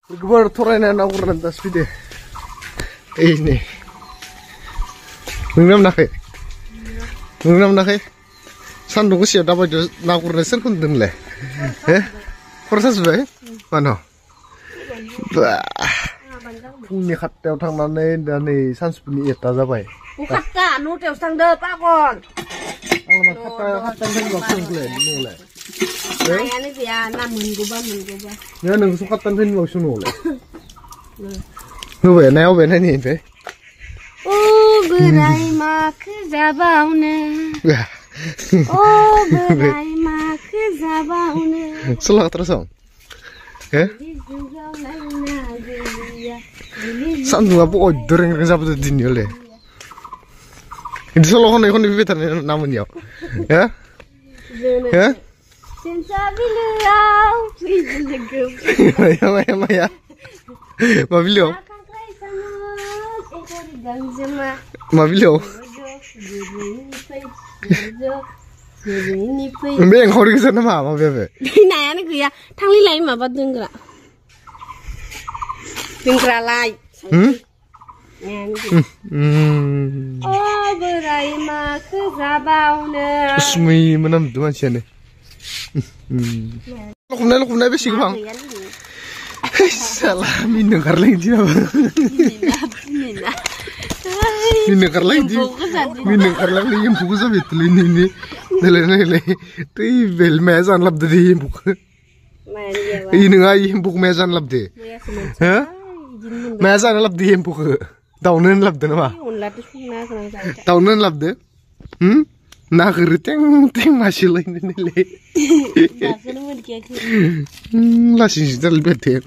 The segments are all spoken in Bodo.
Gubernur Toraina naguran tas pide. Ini. Mengnam nakai. Mengnam nakai. Sandung siap dapat naguran serkun dengle. Proses baik. Mana? Pungni khatel thang nane dani sanspuni eta jabai. Khatta nu tew sang de pakon. Alamat khatta phin bok sung le nu le. Ini dia 50,000 gua. Ya nung su khatta phin bok sung nu le. Nu be na be na ni be. Oh berai mak jabaune. Oh berai mak jabaune. Selak terus dong. Sandung apa order yang sampai di sini oleh. Ini solo kan ikon di Twitter namanya, ya? Ya? Ya. Mabilio. Mabilio. Mbak kau di sana mah, bebe. Nah, ini gue ya, tangli lain mah badung gerak. Dengkra lain. Oh, berai mak jabaune. Semui menam tu macam ni. Lokumna besi bang. Salah, minengkar lagi dia bang. Minengkar lagi yang buku sampai ini. Nele, bel mesan lab deh yang buku. Ini ngai yang buku mesan lab deh. Hah? Mesan lab deh yang buku. Tahunan lab deh nama. Tahunan lab deh. Nak teng masih lain nele. Lasih sih terlebih deh.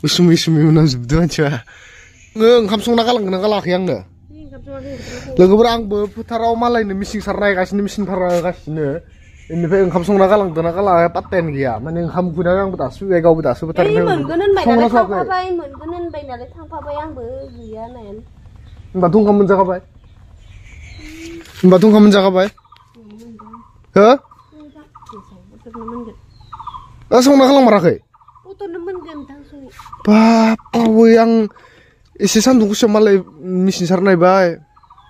Usumi mana sebetulnya cah. Kamsung nakalak yang dah. Lagu berang berputar malah ini missing sarai kasih ini missing parah kasih ini. Ini pe kamsung nakalang tu nakalang paten dia. Mana kamu guna yang betas, kau betas putar. Gunan bayi nale tang papai, gunan bayi nale tang papai yang bergian nen. Batung kamu jaga bayi. Batung kamu jaga bayi. Hah? Langsung nakalang marah ke? Putar nemen gentang suri. Papa yang isi sandung malah missing sarai bayi.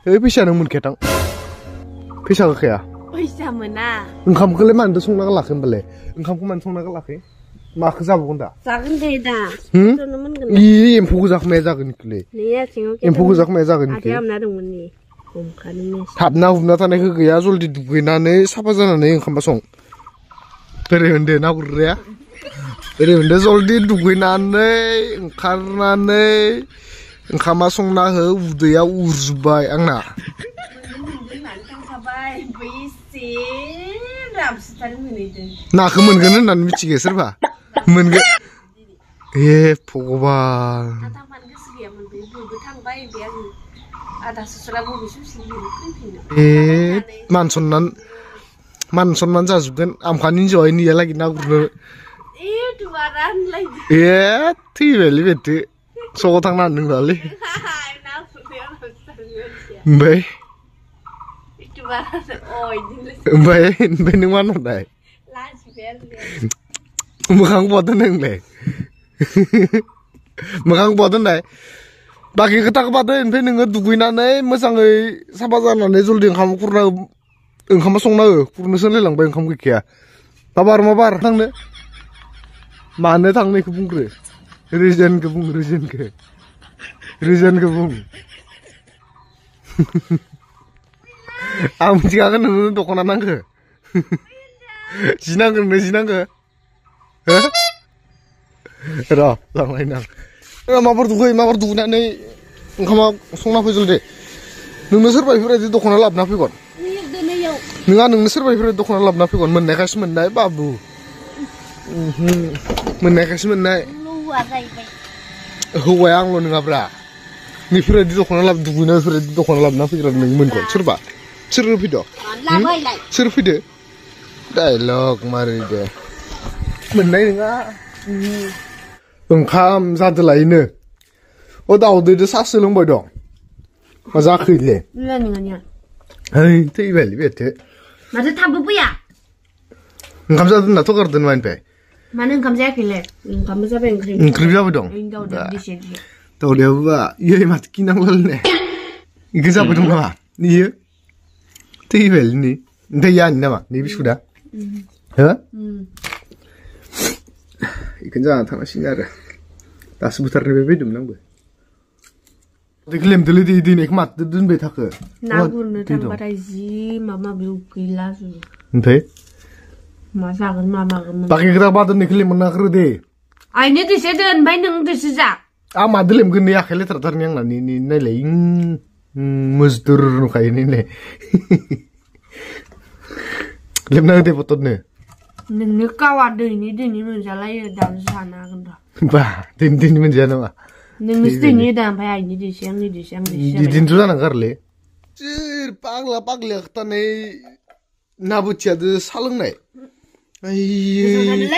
Bisa namun ketang. Bisa ke ya? Bisa mana? Engkau keleman tu sungna kelak kembali. Engkau kuman sungna kelak eh? Mak kesab bunda. Sakin dah. Iya, empu kuzak meza gini kle. Nih, cingok. Empu kuzak meza gini kle. Ada mana dong ni? Bukan ni. Tapna tanah ke ya zul di dukuina ne, siapa sana ne engkau pasong. Perihende nak urya. Perihende zul di dukuina ne, engkarna ne. Engkau masong na he udaya urzubai angna. Nah kemen nan mici geser ba, men ge, pogoba. Manson jazubkan, amkanin join dia lagi nak urut. Duaran lagi. Tibeli bete, so tang nan ngali. Baik. Baik, neng mana dah? Makang boten neng le. Makang boten dah. Bagi kita kepada neng dukuina neng, masangai sabazana neng zul ding kamu kurna, kamu songna, kurna senlelang bayang kamu kia. Tabar tang ne? Mana tang ne kebung kre? Reason kebung. Am jika kan nunggu dokunan nangke, sinang ke, Dah, lang lain nang. Mapor tuh nane, kamu songna pejol deh. Nunggu serbai fira di dokunan lab napi kon. Nunggu serbai fira di dokunan lab napi kon, menekas menai babu. Menekas menai. Huwayang lo nunggu bra. Ni fira di dokunan lab duguna fira di dokunan lab napi kon nunggu kon, serba. Seru video. Seru video. Dialog mari deh. Menai enggak? Engkam satu lainnya. Tahu dia saselung bodong. Masa kiri. Ni. Hei, tiba lihat. Masa tabu ya? Engkam satu nak tukar dengan pe. Mana kamzakile? Kamu siapa yang krim? Krim apa dong? Enggak udah di sini. Tahu dia apa? Iya mati kinang lol nih. Ikan siapa dong nama? Iya. Tibel nih. Entah ya nama. Nih bis sudah. Hah? Ikan jangan tanah singgara. Tak sebentar nih bebe dum nang be. Diklaim dulu di nikmat dun be tak ke. Nagur nih tambah aja mama beli gila sih. Entah. Masakan mama kamu. Pakai kita batu diklaim mana kerja? Ini di sini dan bayang di sini. Ah diklaim gini ya kali tertarnya yang ini lain muzdur nukai ini nih. Klaim nanti foto nih. Nih kawan ini menjala ya dan sana kan. Bah, din menjana mah. Nih mesti ini dan bayar ini di sini. Di din tu sana kerle. Cir pagla kita nih nabu ciado salung nih. Ayy,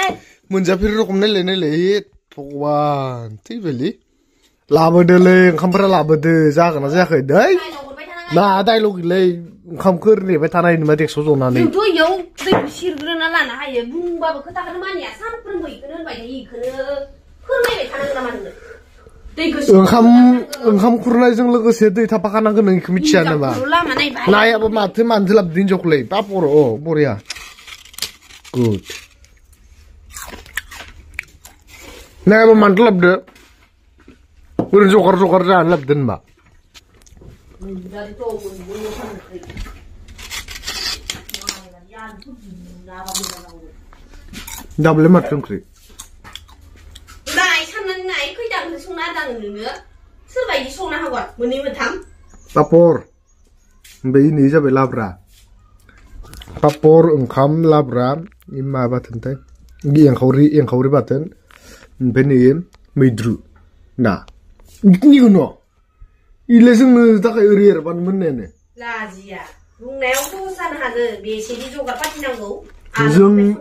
menjapir rokom nele, tuan, tibeli, labade kampera labade, jangan aja kedai, nah ada lagi le, kamper nih, betana ini mati sozona nih. Itu yo, bersih kerana lana, ayah bumba, kita kerana mana ya, sampai perempuan kerana banyak kerana betana kerana mana. Engkam kurna jeng lego sedih, tapi kan angin ngi kemician nama. Nah ya, apa mati manjelap dinjok le, papor, oh, boria. Good. Nah, apa mantap deh. Udah sokar jalan lab den mbak. Double mat kengkri. Này, thằng này cứ đằng xuống na đằng nữa. Sư vậy xuống na hả? Mình đi mình thắm. Papor. Bây ini siapa labra. Papor engkam labra. Ima batan tay. Yang kau batan. Benim midru. Nah. Ini kuno. Ileseng tak urier pan menene. Lazia. Rung neo tu san hade. Biasa di juga pati nanggo. Zeng.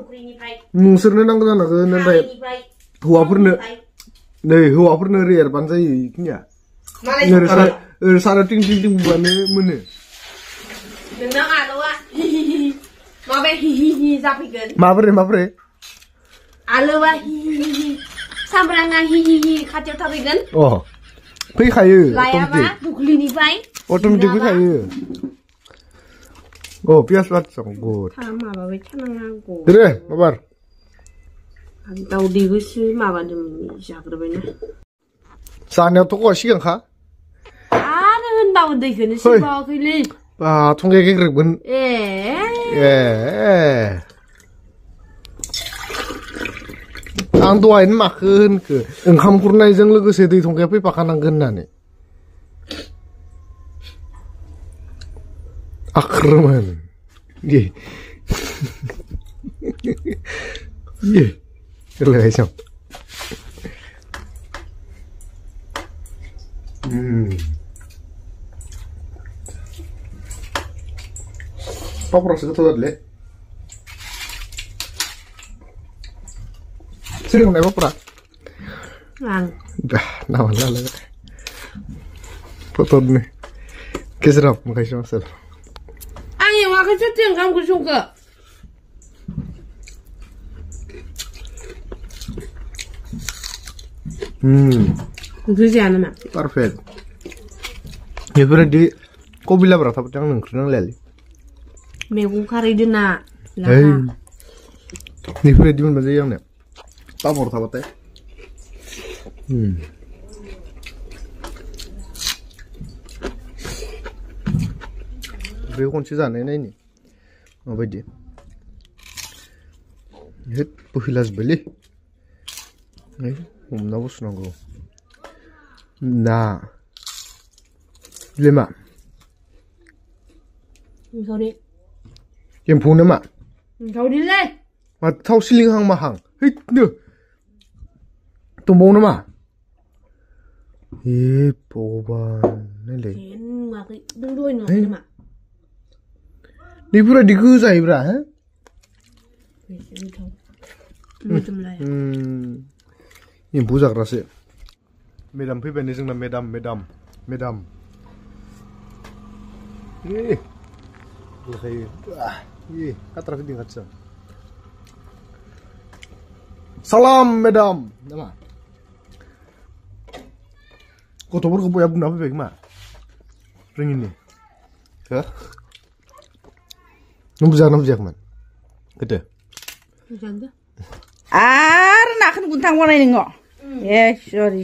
Nungsir nang kana kana tay. Huwa purna urier pan say iknya. Sara ting bane mene. Nang ada wa. Mabe hihihi zapikan. Mapre. Alawa hihihi. Sambranga hihihi kacau tapikan. Oh. Pi kayu. Layaba dukli ni pai. Otomatik pi kayu. Oh, pias lat song good. Sama bawa canang aku. Dire, babar. Tahu di gusi mawa demi siapa benar. Sana tu kau siang kah? Ada hendak deh kena siapa kili. Ah, tunggu kek bun. Ang tuain makan ke. Engkam kurna jeng lego sedih tunggu apa pakan anggen nane. Akraman. Ye. Ye. Relai sang. Apa proses itu tadi? Sering naik apa? Dah, nama lah. Foto nih. Keserap, makasih mas. Ani, aku cuci kamu suka. Itu siapa nama? Perfect. Ya berarti, kau bila berapa yang nengkring lali? Megu kari dina. Hey. Ni berarti mana yang ni? Pamor tahu tak? Beri kunci sana ini. Apa dia? Hit puhilas beli. Nih, nabus nanggo. Nah. Lima. Sorry. Yang punya mak. Kau dile. Mat tahu siling hang mahang. Hei, tu. Tumbang nama. Poban. Nile. Đừng đuôi nữa mà. Ni pura diguzai bra, ha? Ini buzak rasa. Madam, pipa ni sengna madam. Lagi, katra sedih kacau. Salam madam nama gथ'फोरखौ बया बुंना फैबाय मा रोङिनि हो नों बुजागोना बुजायाखैमोन गोदो आरो नाखौनो गुनथांबावनाय नोङो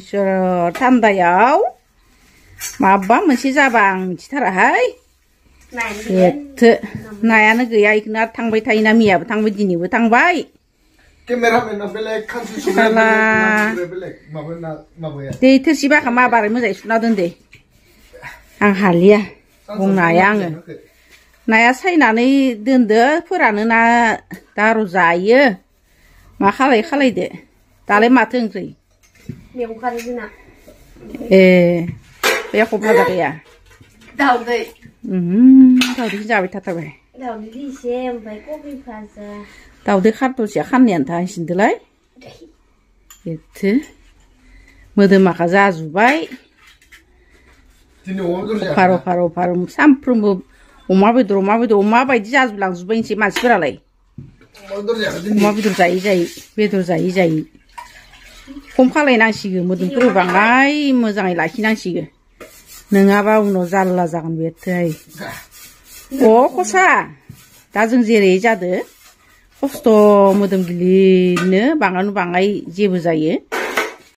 इसोर थान्दायाव माबा मोनसे जाबा आं मिथिथाराहाय एथो नायानो गैया इखौनो आरो थांबाय थायोना मियाबो थांबाय दिनैबो थांबाय केमेरामेना बेलेग खानसि सुना बेलेग माबाया दै थोरसि बाखा मा बारै मोजाङै सुना दोन दे आं हालिया बुंनो हाया आङो नाया सायनानै दोनदो फोरानो ना दारु जायो मा खालायदो दालाय माथो ओंख्रि मैगं खारै जोंना ए बे एख' भाजा गैया दाउदै दाउदैखौ जाबाय थाथारबाय दाउदै एसे ओमफ्राय कबि भाजा दाउदै खारद'सेया खाननायानो थाहैसिनदोलाय एथो मोदोमाखा जाजुबाय फार' सानफ्रोमबो अमा बेदर अमा बायदि जाजोबलांजोब्बायनोसै मानसिफोरालाय अमा बेदर जायै खम खालायनांसिगौ मोदोमफोरखौ बाङाय मोजाङै लाखिनांसिगौ नङाबा उनाव जारला जागोन बेथोहाय खसा दा जों जेरै जादो खस्थ' मोदोम गिलिरनो बाङाय जेबो जायो